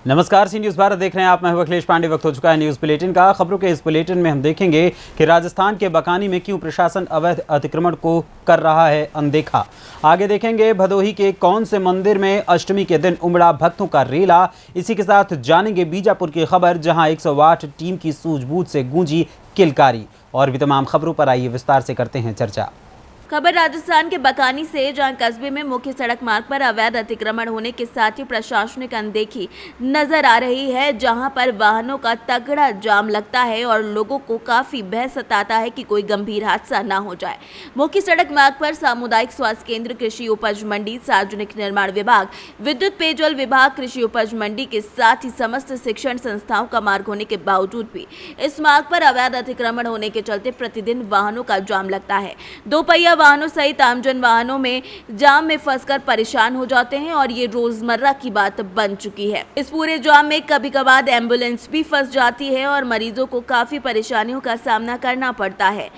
नमस्कार, सी न्यूज़ भारत देख रहे हैं आप। मैं हूं अखिलेश पांडे। वक्त हो चुका है न्यूज़ बुलेटिन का। खबरों के इस बुलेटिन में हम देखेंगे कि राजस्थान के बकानी में क्यों प्रशासन अवैध अतिक्रमण को कर रहा है अनदेखा। आगे देखेंगे भदोही के कौन से मंदिर में अष्टमी के दिन उमड़ा भक्तों का रेला। इसी के साथ जानेंगे बीजापुर की खबर, जहां 108 टीम की सूझबूझ से गूंजी किलकारी। और भी तमाम खबरों पर आइए विस्तार से करते हैं चर्चा। खबर राजस्थान के बकानी से, जहां कस्बे में मुख्य सड़क मार्ग पर अवैध अतिक्रमण होने के साथ ही प्रशासनिक अनदेखी नजर आ रही है, जहां पर वाहनों का तगड़ा जाम लगता है और लोगों को काफी भय सताता है कि कोई गंभीर हादसा ना हो जाए। मुख्य सड़क मार्ग पर सामुदायिक स्वास्थ्य केंद्र, कृषि उपज मंडी, सार्वजनिक निर्माण विभाग, विद्युत पेयजल विभाग, कृषि उपज मंडी के साथ ही समस्त शिक्षण संस्थाओं का मार्ग होने के बावजूद भी इस मार्ग पर अवैध अतिक्रमण होने के चलते प्रतिदिन वाहनों का जाम लगता है। दोपहिया वाहनों सहित आमजन वाहनों में जाम में फंसकर परेशान हो जाते हैं और ये रोजमर्रा की बात बन चुकी है। इस पूरे जाम में कभी कभार एम्बुलेंस भी फंस जाती है और मरीजों को काफी परेशानियों का सामना करना पड़ता है।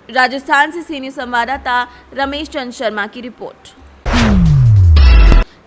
राजस्थान से सी न्यूज़ संवाददाता रमेश चंद्र शर्मा की रिपोर्ट।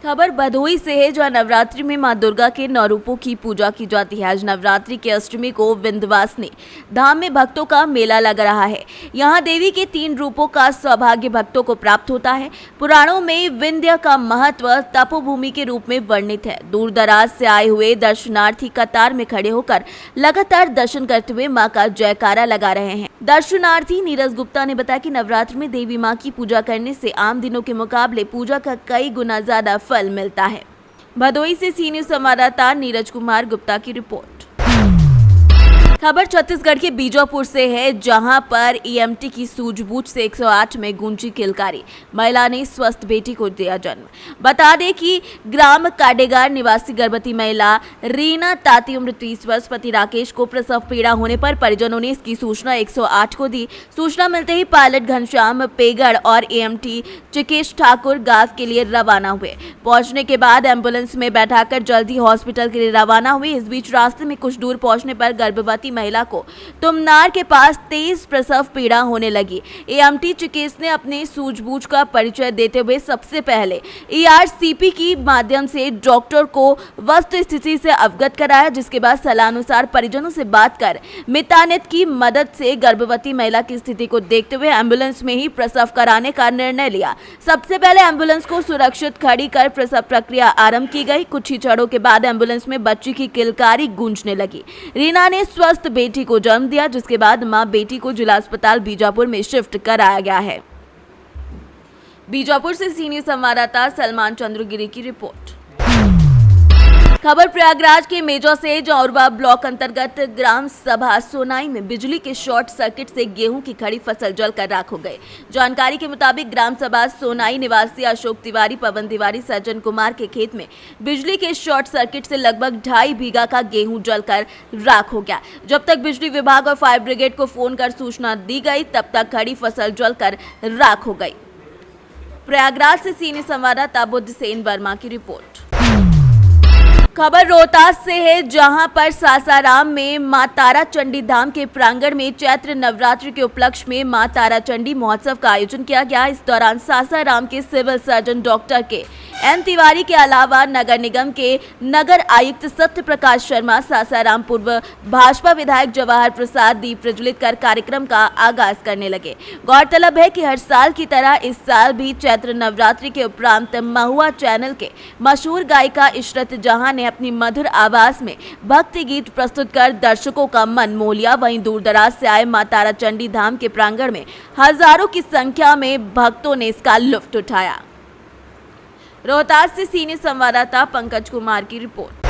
खबर भदोही से है, जहां नवरात्रि में मां दुर्गा के 9 रूपों की पूजा की जाती है। आज नवरात्रि के अष्टमी को विंध्यवासिनी धाम में भक्तों का मेला लग रहा है। यहां देवी के 3 रूपों का सौभाग्य भक्तों को प्राप्त होता है। पुराणों में विंध्य का महत्व तपोभूमि के रूप में वर्णित है। दूर दराज से आए हुए दर्शनार्थी कतार में खड़े होकर लगातार दर्शन करते हुए मां का जयकारा लगा रहे हैं। दर्शनार्थी नीरज गुप्ता ने बताया कि नवरात्रि में देवी मां की पूजा करने से आम दिनों के मुकाबले पूजा का कई गुना ज्यादा फल मिलता है। भदोही से सी न्यूज़ संवाददाता नीरज कुमार गुप्ता की रिपोर्ट। खबर छत्तीसगढ़ के बीजापुर से है, जहां पर ईएमटी की सूझबूझ से 108 में गूंजी किलकारी। महिला ने स्वस्थ बेटी को दिया जन्म। बता दें कि ग्राम काडेगार निवासी गर्भवती महिला रीना ताती उम्र 30 वर्ष पति राकेश को प्रसव पीड़ा होने पर परिजनों ने इसकी सूचना 108 को दी। सूचना मिलते ही पायलट घनश्याम पेगड़ और एएमटी चिकेश ठाकुर गांव के लिए रवाना हुए। पहुंचने के बाद एम्बुलेंस में बैठाकर जल्दी हॉस्पिटल के लिए रवाना हुए। इस बीच रास्ते में कुछ दूर पहुंचने पर गर्भवती महिला को तुमनार के पास तेज प्रसव पीड़ा होने लगी। एएमटी चिकित्सक ने अपने सूझबूझ का परिचय देते हुए सबसे पहले ईआरसीपी की माध्यम से डॉक्टर को वस्तु स्थिति से अवगत कराया, जिसके बाद सलाहानुसार परिजनों से बात कर मितानित की मदद से गर्भवती महिला की स्थिति को देखते हुए एम्बुलेंस में ही प्रसव कराने का निर्णय लिया। सबसे पहले एम्बुलेंस को सुरक्षित खड़ी कर प्रसव प्रक्रिया आरंभ की गई। कुछ ही क्षणों के बाद एम्बुलेंस में बच्ची की किलकारी गूंजने लगी। रीना ने स्वस्थ बेटी को जन्म दिया, जिसके बाद मां बेटी को जिला अस्पताल बीजापुर में शिफ्ट कराया गया है। बीजापुर से सी न्यूज़ संवाददाता सलमान चंद्रगिरी की रिपोर्ट। खबर प्रयागराज के मेजा से, जौरवा ब्लॉक अंतर्गत ग्राम सभा सोनाई में बिजली के शॉर्ट सर्किट से गेहूं की खड़ी फसल जलकर राख हो गई। जानकारी के मुताबिक ग्राम सभा सोनाई निवासी अशोक तिवारी, पवन तिवारी, सज्जन कुमार के खेत में बिजली के शॉर्ट सर्किट से लगभग 2.5 बीघा का गेहूं जलकर राख हो गया। जब तक बिजली विभाग और फायर ब्रिगेड को फोन कर सूचना दी गई, तब तक खड़ी फसल जलकर राख हो गई। प्रयागराज से सी न्यूज़ संवाददाता बुद्ध सेन वर्मा की रिपोर्ट। खबर रोहतास से है, जहां पर सासाराम में मां तारा चंडी धाम के प्रांगण में चैत्र नवरात्रि के उपलक्ष्य में मां तारा चंडी महोत्सव का आयोजन किया गया। इस दौरान सासाराम के सिविल सर्जन डॉक्टर के एन तिवारी के अलावा नगर निगम के नगर आयुक्त सत्य प्रकाश शर्मा, सासाराम पूर्व भाजपा विधायक जवाहर प्रसाद दीप प्रज्वलित कर कार्यक्रम का आगाज करने लगे। गौरतलब है कि हर साल की तरह इस साल भी चैत्र नवरात्रि के उपरांत महुआ चैनल के मशहूर गायिका इशरत जहां ने अपनी मधुर आवाज में भक्ति गीत प्रस्तुत कर दर्शकों का मन मोह लिया। वहीं दूर दराज से आए मां तारा चंडी धाम के प्रांगण में हजारों की संख्या में भक्तों ने इसका लुत्फ उठाया। रोहतास से सी न्यूज़ संवाददाता पंकज कुमार की रिपोर्ट।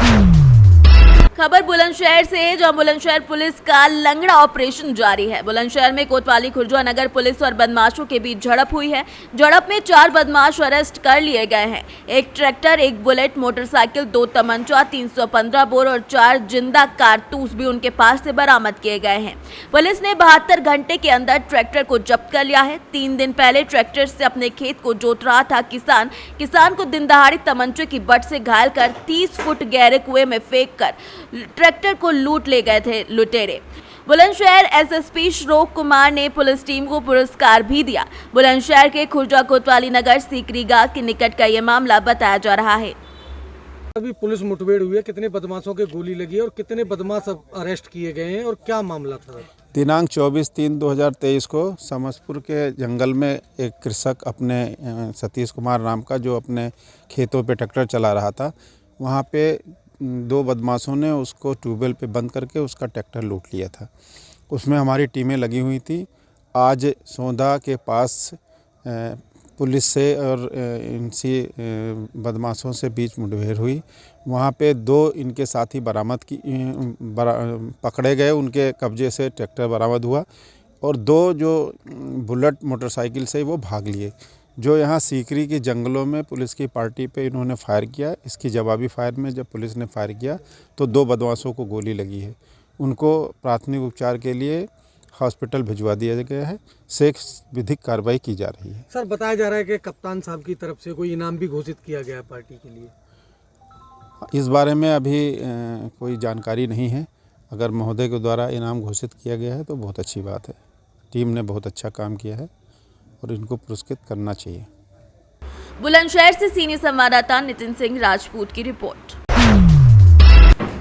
खबर बुलंदशहर से है, जहां बुलंदशहर पुलिस का लंगड़ा ऑपरेशन जारी है। बुलंदशहर में कोतवाली खुर्जा नगर पुलिस और बदमाशों के बीच झड़प हुई है। झड़प में 4 बदमाश अरेस्ट कर लिए गए हैं। एक ट्रैक्टर, एक बुलेट मोटरसाइकिल, 2 तमंचा, 315 बोर और 4 जिंदा कारतूस भी उनके पास से बरामद किए गए हैं। पुलिस ने 72 घंटे के अंदर ट्रैक्टर को जब्त कर लिया है। 3 दिन पहले ट्रैक्टर से अपने खेत को जोत रहा था किसान को दिन दहाड़े तमंचे की बट से घायल कर 30 फुट गहरे कुएं में फेंक कर ट्रैक्टर को लूट ले गए थे लुटेरे। बुलंदशहर एसएसपी श्रोक कुमार ने पुलिस टीम को पुरस्कार भी दिया। बुलंदशहर के खुर्जा कोतवाली नगर सीकरी गांव के निकट का यह मामला बताया जा रहा है। अभी पुलिस मुठभेड़ हुई है, कितने बदमाशों के गोली लगी है और कितने बदमाश अब अरेस्ट किए गए हैं और क्या मामला था? दिनांक 24/3/2023 को समसपुर के जंगल में एक कृषक अपने सतीश कुमार नाम का, जो अपने खेतों पे ट्रैक्टर चला रहा था, वहाँ पे दो बदमाशों ने उसको ट्यूबवेल पे बंद करके उसका ट्रैक्टर लूट लिया था। उसमें हमारी टीमें लगी हुई थी। आज सोंधा के पास पुलिस से और इनसे बदमाशों से बीच मुठभेड़ हुई। वहाँ पे दो इनके साथी पकड़े गए, उनके कब्जे से ट्रैक्टर बरामद हुआ और दो जो बुलेट मोटरसाइकिल से वो भाग लिए। जो यहाँ सीकरी के जंगलों में पुलिस की पार्टी पे इन्होंने फायर किया। इसकी जवाबी फायर में जब पुलिस ने फायर किया तो दो बदमाशों को गोली लगी है। उनको प्राथमिक उपचार के लिए हॉस्पिटल भिजवा दिया गया है। शेष विधिक कार्रवाई की जा रही है। सर, बताया जा रहा है कि कप्तान साहब की तरफ से कोई इनाम भी घोषित किया गया है पार्टी के लिए। इस बारे में अभी कोई जानकारी नहीं है। अगर महोदय के द्वारा इनाम घोषित किया गया है तो बहुत अच्छी बात है। टीम ने बहुत अच्छा काम किया है और इनको पुरस्कृत करना चाहिए। बुलंदशहर से सीनियर संवाददाता नितिन सिंह राजपूत की रिपोर्ट।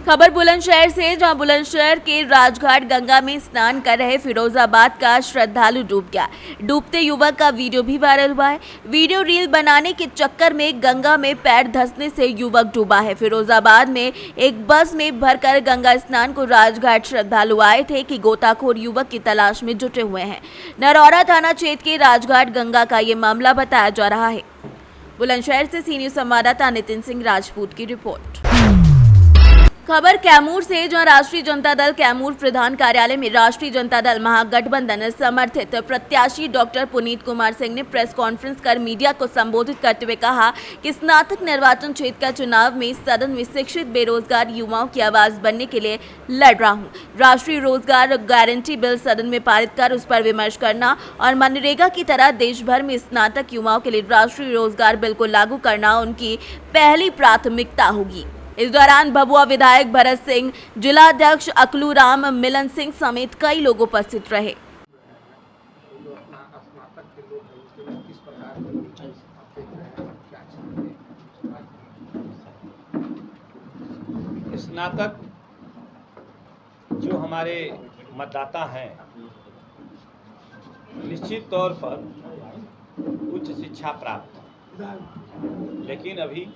खबर बुलंदशहर से, जहां बुलंदशहर के राजघाट गंगा में स्नान कर रहे फिरोजाबाद का श्रद्धालु डूब गया। डूबते युवक का वीडियो भी वायरल हुआ है। वीडियो रील बनाने के चक्कर में गंगा में पैर धंसने से युवक डूबा है। फिरोजाबाद में एक बस में भरकर गंगा स्नान को राजघाट श्रद्धालु आए थे कि गोताखोर युवक की तलाश में जुटे हुए हैं। नरौरा थाना क्षेत्र के राजघाट गंगा का ये मामला बताया जा रहा है। बुलंदशहर से सीनियर संवाददाता नितिन सिंह राजपूत की रिपोर्ट। खबर कैमूर से, जहां राष्ट्रीय जनता दल कैमूर प्रधान कार्यालय में राष्ट्रीय जनता दल महागठबंधन समर्थित प्रत्याशी डॉक्टर पुनीत कुमार सिंह ने प्रेस कॉन्फ्रेंस कर मीडिया को संबोधित करते हुए कहा कि स्नातक निर्वाचन क्षेत्र का चुनाव में सदन में शिक्षित बेरोजगार युवाओं की आवाज बनने के लिए लड़ रहा हूं। राष्ट्रीय रोजगार गारंटी बिल सदन में पारित कर उस पर विमर्श करना और मनरेगा की तरह देश भर में स्नातक युवाओं के लिए राष्ट्रीय रोजगार बिल को लागू करना उनकी पहली प्राथमिकता होगी। इस दौरान भभुआ विधायक भरत सिंह, जिला अध्यक्ष अकलू राम, मिलन सिंह समेत कई लोग उपस्थित रहे। स्नातक जो हमारे मतदाता हैं, निश्चित तौर पर उच्च शिक्षा प्राप्त, लेकिन अभी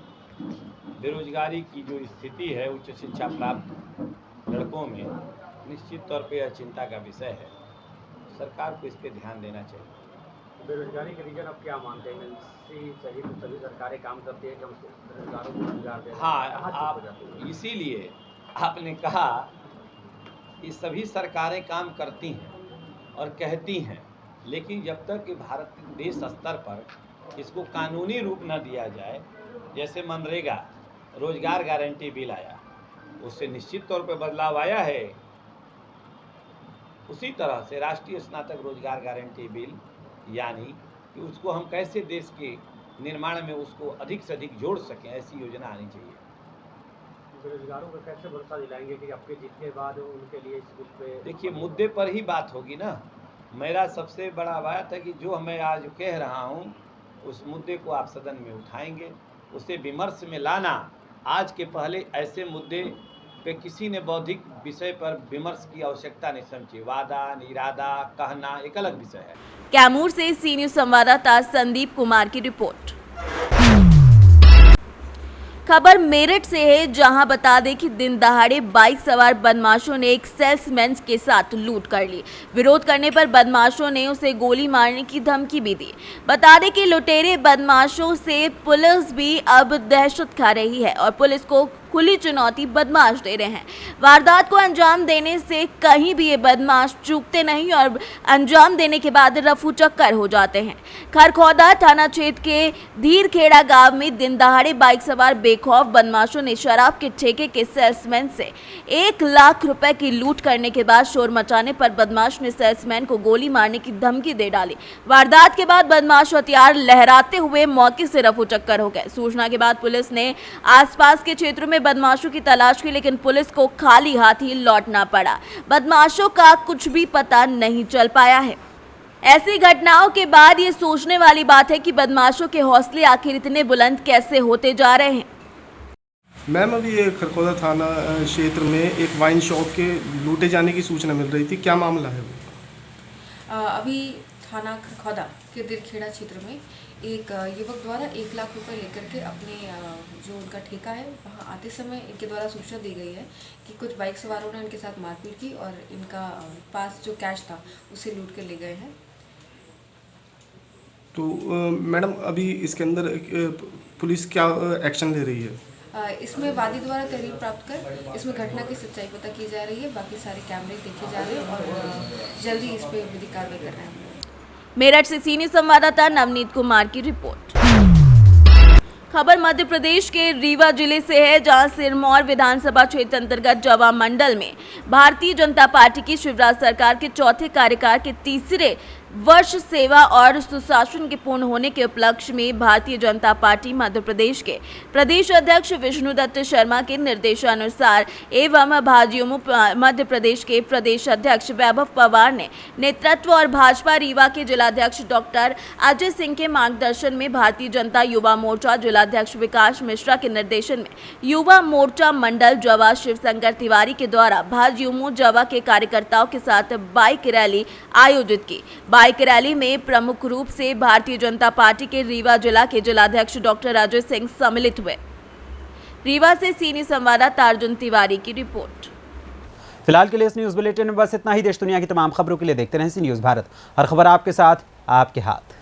बेरोजगारी की जो स्थिति है उच्च शिक्षा प्राप्त लड़कों में, निश्चित तौर पे यह चिंता का विषय है। सरकार को इस पे ध्यान देना चाहिए। बेरोजगारी के रीजन आप क्या मानते हैं? सहित सभी सरकारें काम करती है कि हम बेरोजगारों को रोजगार दें। हाँ, आप इसीलिए आपने कहा कि सभी सरकारें काम करती हैं और कहती हैं, लेकिन जब तक कि भारत देश स्तर पर इसको कानूनी रूप न दिया जाए, जैसे मनरेगा रोजगार गारंटी बिल आया, उससे निश्चित तौर पर बदलाव आया है। उसी तरह से राष्ट्रीय स्नातक रोजगार गारंटी बिल, यानी कि उसको हम कैसे देश के निर्माण में उसको अधिक से अधिक जोड़ सकें, ऐसी योजना आनी चाहिए। बेरोजगारों को कैसे भरोसा दिलाएंगे कि आपके जीतने के बाद उनके लिए इस बिल पे? देखिए, मुद्दे पर ही बात होगी ना। मेरा सबसे बड़ा बात है कि जो मैं आज कह रहा हूँ उस मुद्दे को आप सदन में उठाएंगे, उसे विमर्श में लाना। आज के पहले ऐसे मुद्दे पे किसी ने बौद्धिक विषय पर विमर्श की आवश्यकता नहीं समझी। वादा निरादा कहना एक अलग विषय है। कैमूर से सीनियर संवाददाता संदीप कुमार की रिपोर्ट। खबर मेरठ से है, जहां बता दें कि दिन दहाड़े बाइक सवार बदमाशों ने एक सेल्समैन के साथ लूट कर ली। विरोध करने पर बदमाशों ने उसे गोली मारने की धमकी भी दी। बता दें कि लुटेरे बदमाशों से पुलिस भी अब दहशत खा रही है और पुलिस को खुली चुनौती बदमाश दे रहे हैं। वारदात को अंजाम देने से कहीं भी ये बदमाश चूकते नहीं और अंजाम देने के बाद रफू चक्कर हो जाते हैं। खरखौदा थाना क्षेत्र के धीरखेड़ा गांव में दिन दहाड़े बाइक सवार बेखौफ बदमाशों ने शराब के ठेके के सेल्समैन से 1 लाख रुपए की लूट करने के बाद शोर मचाने पर बदमाश ने सेल्समैन को गोली मारने की धमकी दे डाली। वारदात के बाद बदमाश हथियार लहराते हुए मौके से रफू चक्कर हो गए। सूचना के बाद पुलिस ने आसपास के क्षेत्रों में बदमाशों की तलाश की, लेकिन पुलिस को खाली हाथ ही लौटना पड़ा। बदमाशों का कुछ भी पता नहीं चल पाया है। ऐसी घटनाओं के बाद ये सोचने वाली बात है कि बदमाशों के हौसले आखिर इतने बुलंद कैसे होते जा रहे हैं। मैम अभी ये खरखोदा थाना क्षेत्र में एक वाइन शॉप के लूटे जाने की सूचना मिल रही थी, क्या मामला है वो? अभी थाना खरखौदा के दिलखेड़ा क्षेत्र में एक युवक द्वारा 1 लाख रुपए लेकर के अपने जो उनका ठेका है वहां आते समय इनके द्वारा सूचना दी गई है कि कुछ बाइक सवारों ने इनके साथ मारपीट की और इनका पास जो कैश था उसे लूट कर ले गए हैं। तो मैडम अभी इसके अंदर पुलिस क्या एक्शन ले रही है? इसमें वादी द्वारा तहरीर प्राप्त कर इसमें घटना की सच्चाई पता की जा रही है। बाकी सारे कैमरे देखे जा रहे हैं और जल्दी इस पर विधिक कार्रवाई कर रहे हैं। मेरठ से सीनियर संवाददाता नवनीत कुमार की रिपोर्ट। खबर मध्य प्रदेश के रीवा जिले से है, जहां सिरमौर विधानसभा क्षेत्र अंतर्गत जवा मंडल में भारतीय जनता पार्टी की शिवराज सरकार के चौथे कार्यकाल के तीसरे वर्ष सेवा और सुशासन के पूर्ण होने के उपलक्ष्य में भारतीय जनता पार्टी मध्य प्रदेश के प्रदेश अध्यक्ष विष्णुदत्त शर्मा के निर्देशानुसार एवं भाजयुमो मध्य प्रदेश के प्रदेश अध्यक्ष वैभव पवार ने नेतृत्व और भाजपा रीवा के जिलाध्यक्ष डॉक्टर अजय सिंह के मार्गदर्शन में भारतीय जनता युवा मोर्चा जिलाध्यक्ष विकास मिश्रा के निर्देशन में युवा मोर्चा मंडल जवा शिवशंकर तिवारी के द्वारा भाजयुमो जवा के कार्यकर्ताओं के साथ बाइक रैली आयोजित की। बाइक रैली में प्रमुख रूप से भारतीय जनता पार्टी के रीवा जिला के जिलाध्यक्ष डॉक्टर अजय सिंह सम्मिलित हुए। रीवा से सीनियर संवाददाता अर्जुन तिवारी की रिपोर्ट। फिलहाल के लिए इस न्यूज़ बुलेटिन में बस इतना ही। देश दुनिया की तमाम खबरों के लिए देखते रहें सी न्यूज़ भारत। हर खबर आपके साथ, आपके हाथ।